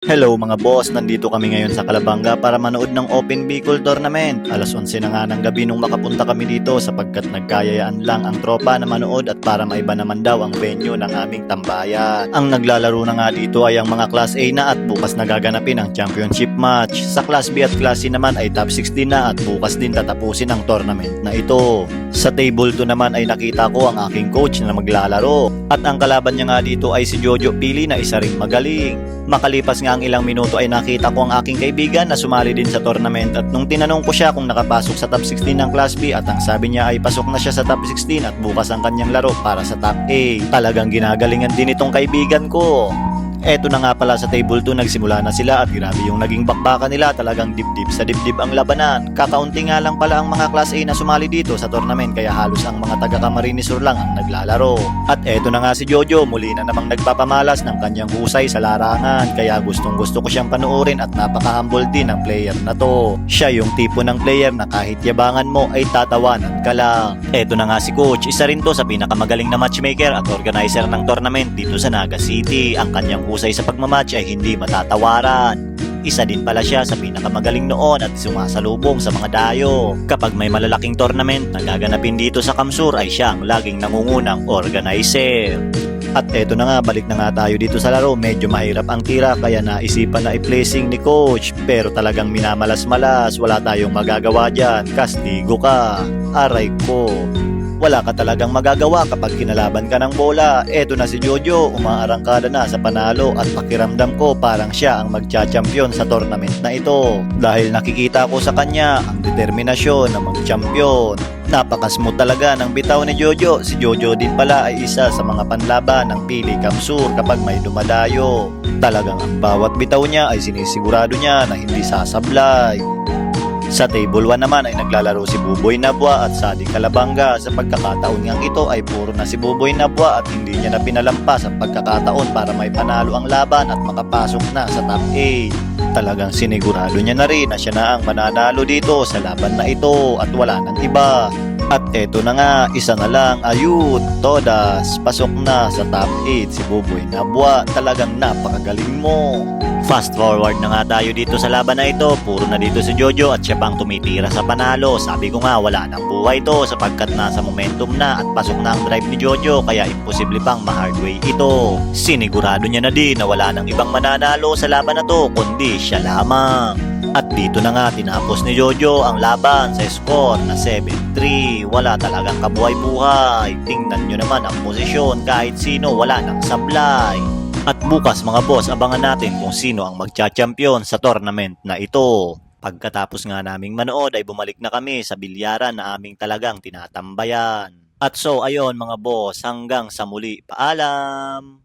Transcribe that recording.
Hello mga boss, nandito kami ngayon sa Calabanga para manood ng Open Bicol Tournament. Alas 11 na nga ng gabi nung makapunta kami dito sapagkat nagkayayaan lang ang tropa na manood at para maiba naman daw ang venue ng aming tambayan. Ang naglalaro na nga dito ay ang mga Class A na at bukas nagaganapin ang championship match. Sa Class B at Class C naman ay top 16 na at bukas din tatapusin ang tournament na ito. Sa table 2 naman ay nakita ko ang aking coach na maglalaro at ang kalaban niya nga dito ay si Jojo Pili na isa ring magaling. Makalipas nga ang ilang minuto ay nakita ko ang aking kaibigan na sumali din sa tournament at nung tinanong ko siya kung nakapasok sa top 16 ng Class B at ang sabi niya ay pasok na siya sa top 16 at bukas ang kanyang laro para sa top A. Talagang ginagalingan din itong kaibigan ko. Eto na nga pala sa table 2 nagsimula na sila at grabe yung naging bakbakan nila, talagang dibdib sa dibdib ang labanan. Kakaunti nga lang pala ang mga Class A na sumali dito sa tournament kaya halos ang mga taga Camarines Sur lang ang naglalaro. At eto na nga si Jojo, muli na namang nagpapamalas ng kanyang husay sa larangan kaya gustong gusto ko siyang panoorin at napaka-humble din ng player na to. Siya yung tipo ng player na kahit yabangan mo ay tatawanan ka lang. Eto na nga si coach, isa rin to sa pinakamagaling na matchmaker at organizer ng tournament dito sa Naga City. Ang kanyang husay sa pagmamatch ay hindi matatawaran. Isa din pala siya sa pinakamagaling noon at sumasalubong sa mga dayo. Kapag may malalaking tournament na gaganapin dito sa Kamsur ay siya ang laging nangungunang organizer. At eto na nga, balik na nga tayo dito sa laro. Medyo mahirap ang tira kaya naisipan na i-placing ni coach. Pero talagang minamalas-malas, wala tayong magagawa dyan. Kastigo ka. Aray ko. Wala ka talagang magagawa kapag kinalaban ka ng bola. Eto na si Jojo, umaarangkada na sa panalo at pakiramdam ko parang siya ang magcha-champion sa tournament na ito. Dahil nakikita ko sa kanya ang determinasyon na mag-champion. Napaka-smooth talaga ng bitaw ni Jojo. Si Jojo din pala ay isa sa mga panlaban ng Pili Kamsur kapag may dumadayo. Talagang ang bawat bitaw niya ay sinisigurado niya na hindi sasablay. Sa table 1 naman ay naglalaro si Buboy Nabwa at Sadi Calabanga. Sa pagkakataon ngang ito ay puro na si Buboy Nabwa at hindi niya na pinalampas ang pagkakataon para may panalo ang laban at makapasok na sa top 8. Talagang sinigurado niya na rin na siya na ang mananalo dito sa laban na ito at wala nang iba. At eto na nga, isa na lang, ayun, todas, pasok na sa top 8 si Buboy Nabwa. Talagang napakagaling mo. Fast forward na nga tayo dito sa laban na ito, puro na dito si Jojo at siya pang tumitira sa panalo. Sabi ko nga wala nang buhay to sapagkat nasa momentum na at pasok na ang drive ni Jojo kaya imposible pang ma-hardway ito. Sinigurado niya na din na wala nang ibang mananalo sa laban na to kundi siya lamang. At dito na nga tinapos ni Jojo ang laban sa score na 7-3. Wala talagang kabuhay-buhay. Tingnan nyo naman ang posisyon, kahit sino wala nang sablay. At bukas mga boss, abangan natin kung sino ang magcha-champion sa tournament na ito. Pagkatapos nga naming manood ay bumalik na kami sa bilyaran na aming talagang tinatambayan. At so ayun mga boss, hanggang sa muli. Paalam!